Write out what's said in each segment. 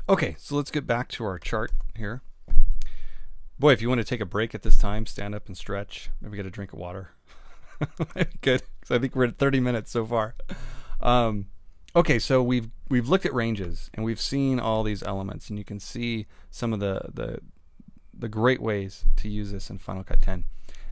Okay, so let's get back to our chart here. Boy, if you want to take a break at this time, stand up and stretch. Maybe get a drink of water. That'd be good, because I think we're at 30 minutes so far. Okay, so we've looked at ranges and we've seen all these elements, and you can see some of the great ways to use this in Final Cut 10.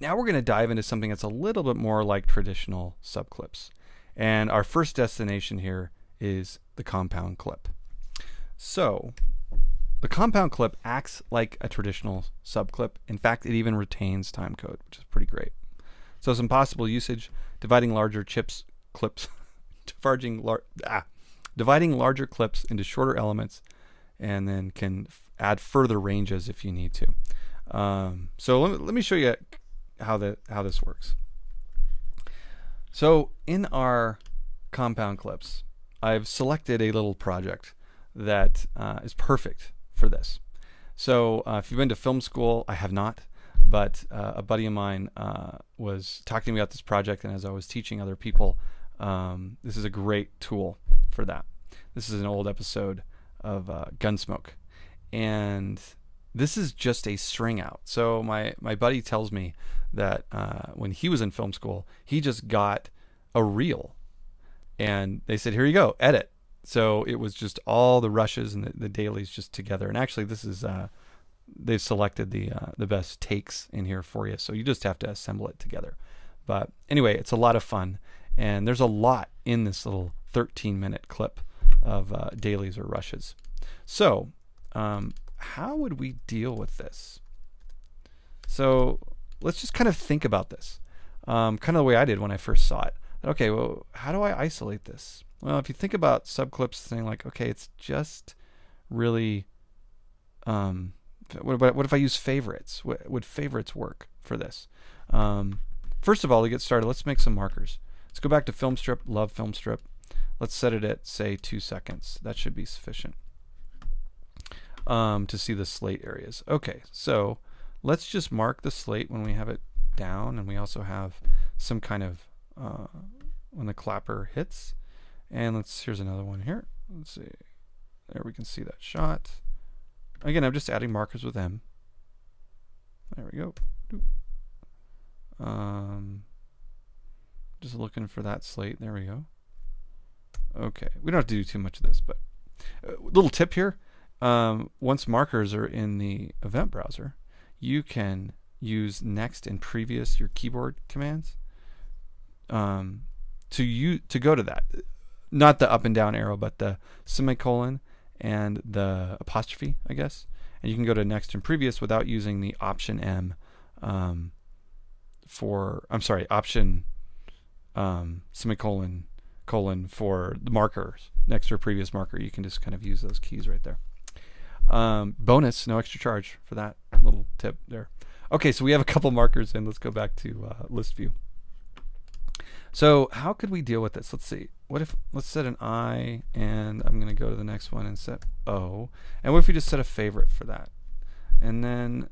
Now we're going to dive into something that's a little bit more like traditional subclips. And our first destination here is the compound clip. So the compound clip acts like a traditional subclip. In fact, it even retains timecode, which is pretty great. So some possible usage: dividing larger clips into shorter elements, and then can add further ranges if you need to. So let me show you how this works. So in our compound clips, I've selected a little project that is perfect for this. So if you've been to film school, I have not, but a buddy of mine was talking to me about this project, and as I was teaching other people, this is a great tool for that. This is an old episode of Gunsmoke, and this is just a string out. So my buddy tells me that when he was in film school, he just got a reel, and they said, here you go, edit. So it was just all the rushes and the dailies just together. And actually, this is they've selected the best takes in here for you, so you just have to assemble it together. But anyway, it's a lot of fun, and there's a lot in this little 13-minute clip of dailies or rushes. So how would we deal with this? So let's just kind of think about this, kind of the way I did when I first saw it. Okay, well, how do I isolate this? Well, if you think about subclips, saying like, okay, it's just really, what if I use favorites? Would favorites work for this? First of all, to get started, let's make some markers. Let's go back to film strip, love film strip. Let's set it at, say, 2 seconds. That should be sufficient to see the slate areas. Okay, so let's just mark the slate when we have it down, and we also have some kind of when the clapper hits. And here's another one here. Let's see. There we can see that shot. Again, I'm just adding markers with M. There we go. Just looking for that slate. There we go. Okay, we don't have to do too much of this, but little tip here. Once markers are in the event browser, you can use next and previous, your keyboard commands, to go to that. Not the up and down arrow, but the semicolon and the apostrophe, I guess. And you can go to next and previous without using the option M option semicolon colon for the markers, next or previous marker. You can just kind of use those keys right there. Bonus, no extra charge for that little tip there. Okay, so we have a couple markers, and let's go back to list view. So how could we deal with this? Let's see. Let's set an I, and I'm going to go to the next one and set O. And what if we just set a favorite for that? And then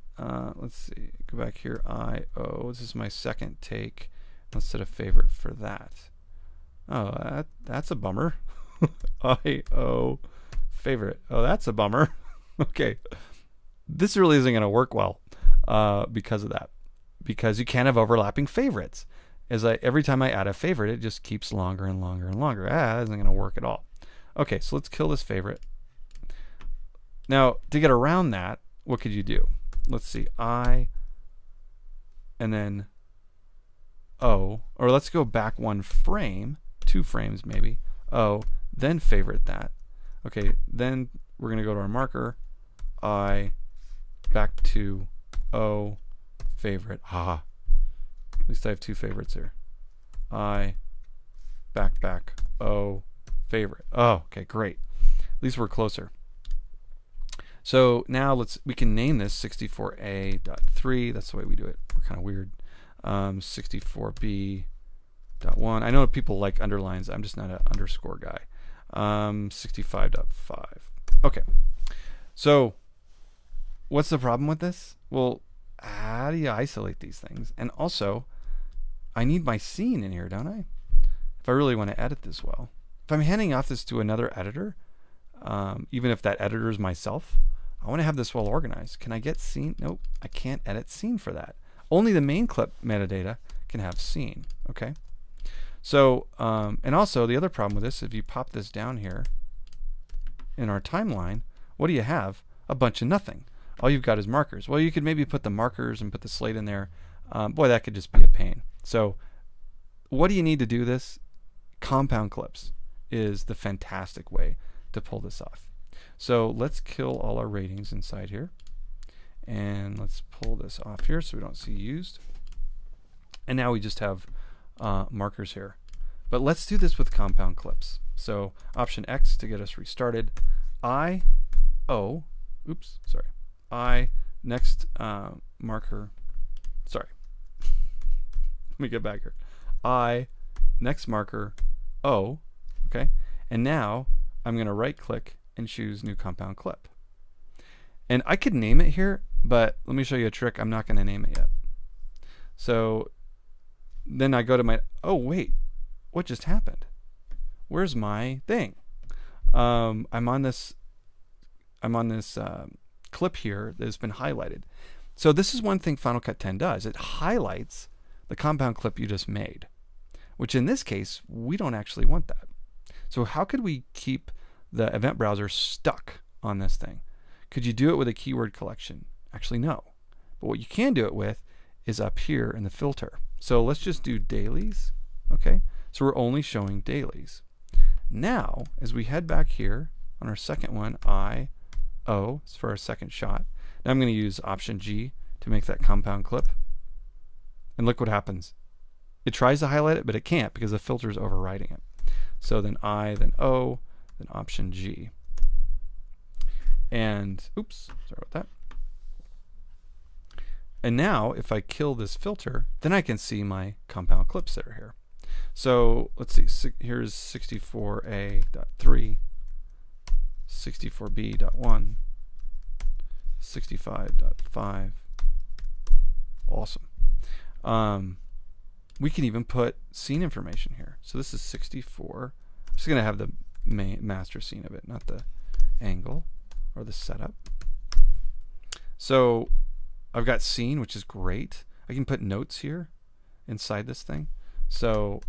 let's see, go back here, I, O. This is my second take. Let's set a favorite for that. Oh, that's a bummer. I, O, favorite. Oh, that's a bummer. Okay. This really isn't going to work well because of that. Because you can't have overlapping favorites. Every time I add a favorite, it just keeps longer and longer and longer. That isn't going to work at all. Okay, so let's kill this favorite. Now, to get around that, what could you do? Let's see, I, and then O, or let's go back 1 frame, 2 frames maybe, O, then favorite that. Okay, then we're going to go to our marker, I, back to O, favorite, at least I have 2 favorites here. I, back, O, favorite. Oh, okay, great. At least we're closer. So now we can name this 64A.3. That's the way we do it. We're kind of weird. 64B.1. I know people like underlines. I'm just not an underscore guy. 65.5. Okay. So what's the problem with this? Well, how do you isolate these things? And also, I need my scene in here, don't I? If I really want to edit this well. If I'm handing off this to another editor, even if that editor is myself, I want to have this well organized. Can I get scene? Nope, I can't edit scene for that. Only the main clip metadata can have scene. Okay. So, and also the other problem with this, if you pop this down here in our timeline, what do you have? A bunch of nothing. All you've got is markers. Well, you could maybe put the markers and put the slate in there. Boy, that could just be a pain. So what do you need to do this? Compund Clips is the fantastic way to pull this off. So let's kill all our ratings inside here. And let's pull this off here so we don't see used. And now we just have markers here. But let's do this with Compund Clips. So Option X to get us restarted. Next marker. Sorry. Let me get back here. Next marker, O. Okay. And now I'm going to right click and choose New Compund Clip. And I could name it here, but let me show you a trick. I'm not going to name it yet. So then I go to my, oh wait, what just happened? Where's my thing? I'm on this clip here that has been highlighted. So this is one thing Final Cut 10 does. It highlights the Compund clip you just made, which in this case, we don't actually want that. So how could we keep the event browser stuck on this thing? Could you do it with a keyword collection? Actually, no. But what you can do it with is up here in the filter. So let's just do dailies. Okay, so we're only showing dailies. Now, as we head back here on our second one, O is for our second shot. Now I'm going to use Option G to make that Compund clip. And look what happens. It tries to highlight it, but it can't because the filter is overriding it. So then I, then O, then Option G. And, oops, sorry about that. And now, if I kill this filter, then I can see my Compund clips that are here. So let's see, here's 64A.3, 64B.1, 65.5. Awesome. We can even put scene information here. So this is 64. I'm just going to have the master scene of it, not the angle or the setup. So I've got scene, which is great. I can put notes here inside this thing. So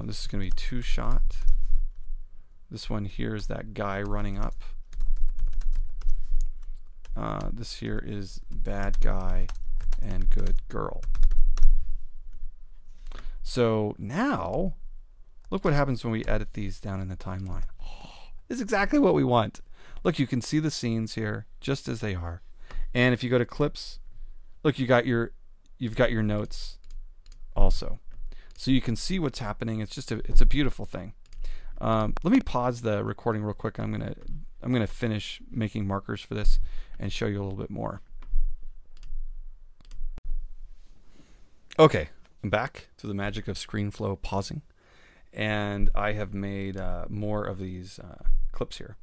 this is going to be two shot. This one here is that guy running up. This here is bad guy and good girl. So now, look what happens when we edit these down in the timeline. Oh, this is exactly what we want. Look, you can see the scenes here just as they are. And if you go to clips, look, you've got your notes also. So you can see what's happening. It's just it's a beautiful thing. Let me pause the recording real quick. I'm gonna finish making markers for this and show you a little bit more. Okay, I'm back to the magic of ScreenFlow pausing, and I have made more of these clips here,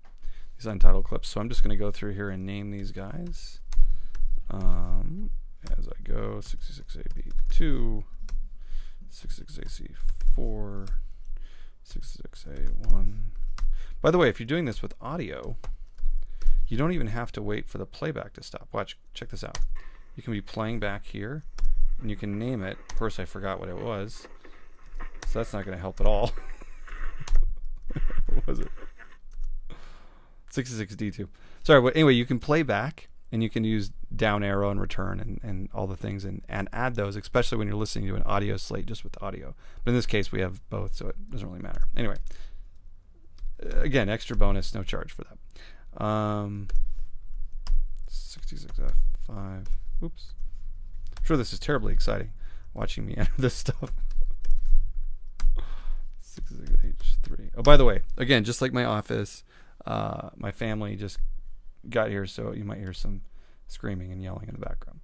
these untitled clips. So I'm just gonna go through here and name these guys as I go. 66AB2, 66AC4, 66A1. By the way, if you're doing this with audio, you don't even have to wait for the playback to stop. Watch, check this out. You can be playing back here, and you can name it. Of course, I forgot what it was, so that's not going to help at all. What was it? 66D2. Sorry, but anyway, you can play back, and you can use down arrow and return and all the things and add those, especially when you're listening to an audio slate just with audio. But in this case, we have both, so it doesn't really matter. Anyway, again, extra bonus, no charge for that. 66F5. Oops. I'm sure this is terribly exciting, watching me enter this stuff. 66H3. Oh, by the way, again, just like my office, my family just got here, so you might hear some screaming and yelling in the background.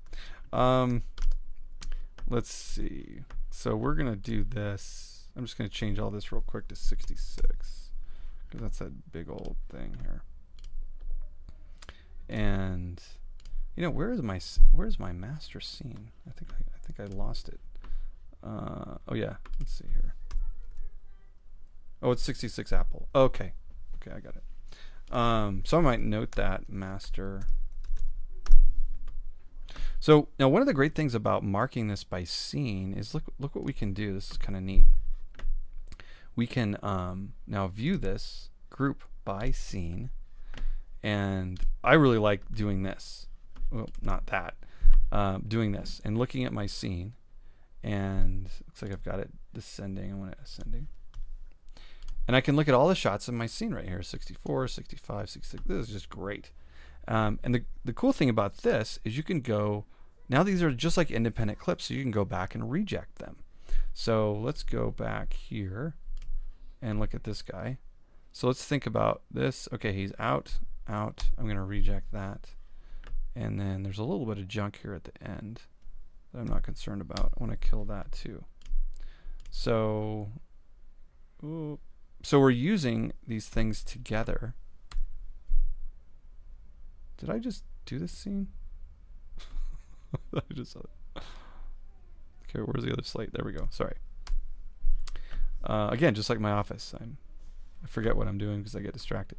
Let's see. So we're going to do this. I'm just going to change all this real quick to 66, because that's that big old thing here. And you know, where's my master scene? I think I lost it. Oh yeah, let's see here. Oh, it's 66 Apple. Okay, I got it. So I might note that master. So now one of the great things about marking this by scene is look what we can do. This is kind of neat. We can now view this group by scene, and I really like doing this. Well, not that. Doing this and looking at my scene, and looks like I've got it descending. I want it ascending. And I can look at all the shots of my scene right here, 64, 65, 66. This is just great. And the cool thing about this is you can go, now these are just like independent clips, so you can go back and reject them. So let's go back here and look at this guy. So let's think about this. Okay, he's out. I'm going to reject that. And then there's a little bit of junk here at the end that I'm not concerned about. I want to kill that too. So we're using these things together. Did I just do this scene? I just saw it. Okay, where's the other slate? There we go. Sorry. Again, just like my office, I forget what I'm doing because I get distracted.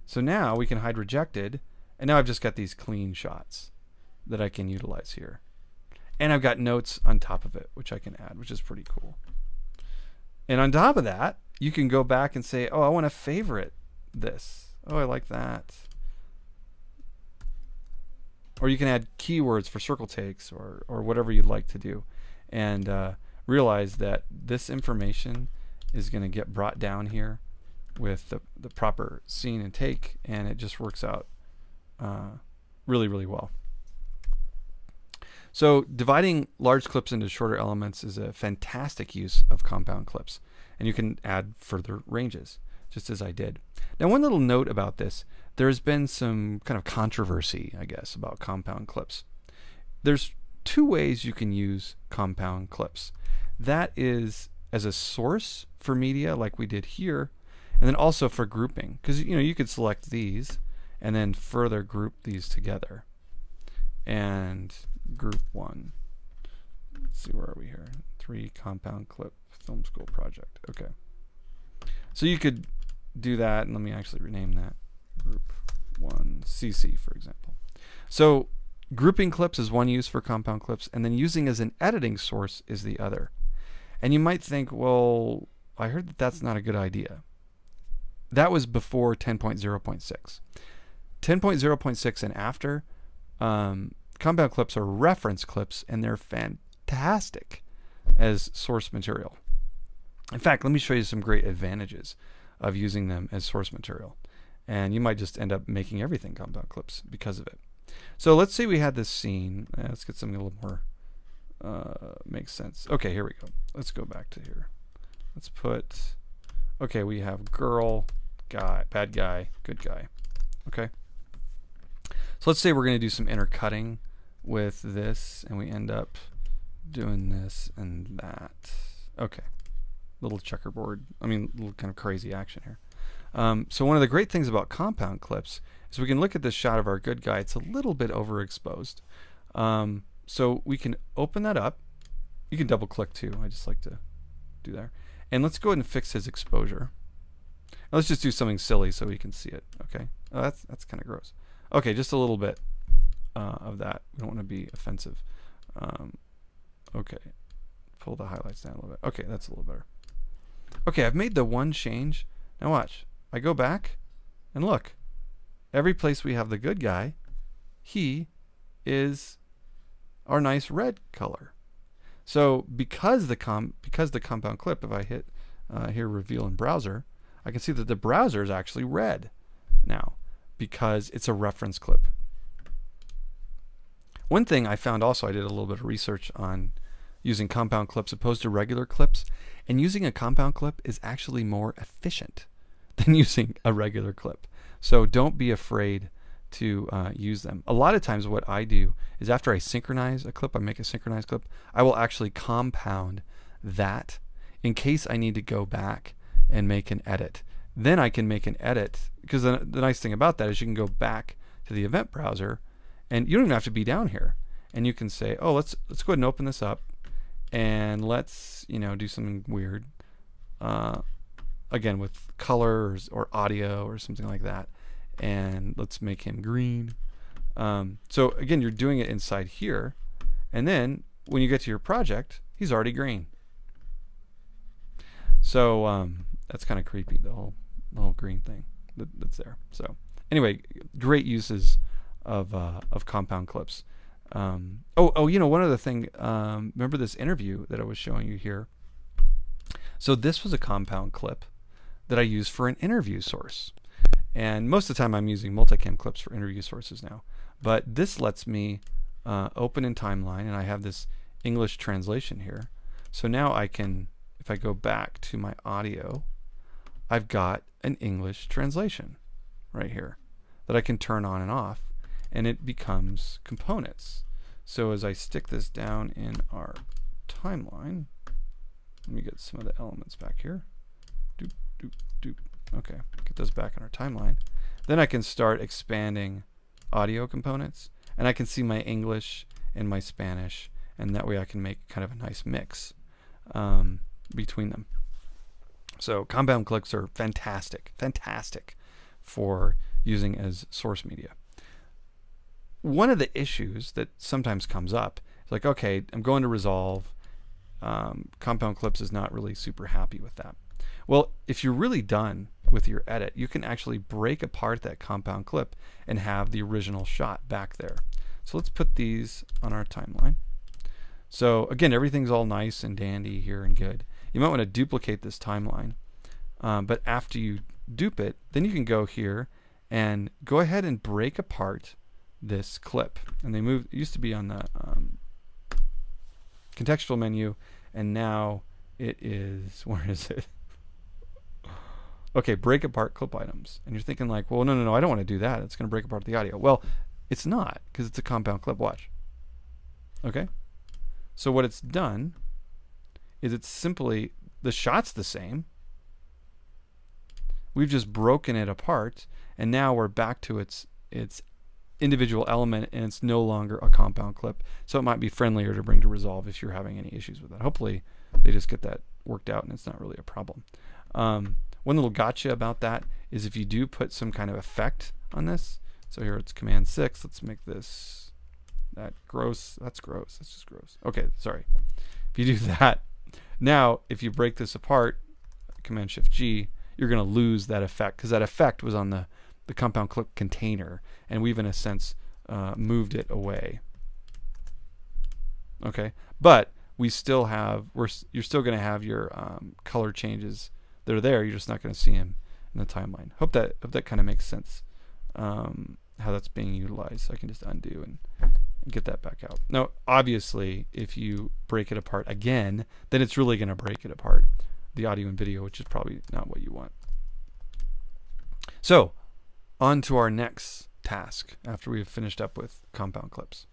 So now we can hide rejected, and now I've just got these clean shots that I can utilize here. And I've got notes on top of it, which I can add, which is pretty cool. And on top of that, you can go back and say, oh, I want to favorite this. Oh, I like that. Or you can add keywords for circle takes or whatever you'd like to do. And realize that this information is going to get brought down here with the proper scene and take, and it just works out really, really well. So dividing large clips into shorter elements is a fantastic use of compound clips, and you can add further ranges, just as I did. Now, one little note about this, there's been some kind of controversy, I guess, about compound clips. There's two ways you can use compound clips. That is as a source for media, like we did here, and then also for grouping, because you could select these and then further group these together. And group one. Let's see, where are we here? 3 compound clip film school project. Okay. So you could do that, and let me actually rename that group 1 CC, for example. So grouping clips is one use for compound clips, and then using as an editing source is the other. And you might think, well, I heard that that's not a good idea. That was before 10.0.6. 10.0.6 and after, compound clips are reference clips, and they're fantastic as source material. In fact, let me show you some great advantages of using them as source material. And you might just end up making everything compound clips because of it. So let's say we had this scene. Let's get something a little more makes sense. Okay, here we go. Let's go back to here. Let's put, okay, we have girl, guy, bad guy, good guy. Okay. So let's say we're going to do some intercutting with this, and we end up doing this and that. Okay. Little checkerboard. I mean, little kind of crazy action here. So one of the great things about compound clips is we can look at this shot of our good guy. It's a little bit overexposed. So we can open that up. You can double click too. I just like to do there. And let's go ahead and fix his exposure. Now let's just do something silly so we can see it. Okay. Oh, that's kind of gross. Okay, just a little bit of that. We don't want to be offensive. Okay. Pull the highlights down a little bit. Okay, that's a little better. Okay, I've made the one change. Now watch. I go back and look. Every place we have the good guy, he is our nice red color. So because the compound clip, if I hit here reveal in browser, I can see that the browser is actually red now because it's a reference clip. One thing I found also, I did a little bit of research on using compound clips opposed to regular clips, and using a compound clip is actually more efficient than using a regular clip. So don't be afraid to use them. A lot of times what I do is after I synchronize a clip, I make a synchronized clip, I will actually compound that in case I need to go back and make an edit. Then I can make an edit, because the nice thing about that is you can go back to the event browser and you don't even have to be down here. And you can say, oh, let's go ahead and open this up and let's do something weird. again with color or audio or something like that. And let's make him green. So again, you're doing it inside here, and then when you get to your project, he's already green. So that's kind of creepy, the whole green thing that's there. So anyway, great uses of Compund Clips. You know, one other thing. Remember this interview that I was showing you here? So this was a Compund clip that I used for an interview source. And most of the time I'm using multicam clips for interview sources now. But this lets me open in timeline, and I have this English translation here. So now I can, if I go back to my audio, I've got an English translation right here that I can turn on and off, and it becomes components. So as I stick this down in our timeline, let me get some of the elements back here. Doop, doop, doop. Okay, get those back in our timeline. Then I can start expanding audio components, and I can see my English and my Spanish, and that way I can make kind of a nice mix between them. So Compund Clips are fantastic for using as source media. One of the issues that sometimes comes up is like, okay, I'm going to resolve. Compund Clips is not really super happy with that. Well, if you're really done with your edit, you can actually break apart that Compund clip and have the original shot back there. So let's put these on our timeline. So again, everything's all nice and dandy here and good. You might want to duplicate this timeline, but after you dupe it, then you can go here and go ahead and break apart this clip. And they moved, it used to be on the contextual menu, and now it is, where is it? Okay, break apart clip items. And you're thinking like, well, no, I don't want to do that. It's going to break apart the audio. Well, it's not, because it's a Compund clip. Watch. Okay? So what it's done is it's simply, the shot's the same. We've just broken it apart, and now we're back to its individual element, and it's no longer a Compund clip. So it might be friendlier to bring to resolve if you're having any issues with that. Hopefully they just get that worked out and it's not really a problem. One little gotcha about that is if you do put some kind of effect on this. So here it's Command 6. Let's make this that gross. That's gross. That's just gross. Okay, sorry. If you do that, now if you break this apart, Command Shift G, you're going to lose that effect, because that effect was on the Compund clip container, and we've in a sense moved it away. Okay, but we still have, you're still going to have your color changes that are there. You're just not going to see them in the timeline. Hope that kind of makes sense, how that's being utilized. I can just undo and get that back out. Now obviously if you break it apart again, then it's really going to break it apart, the audio and video, which is probably not what you want. So on to our next task after we've finished up with Compund Clips.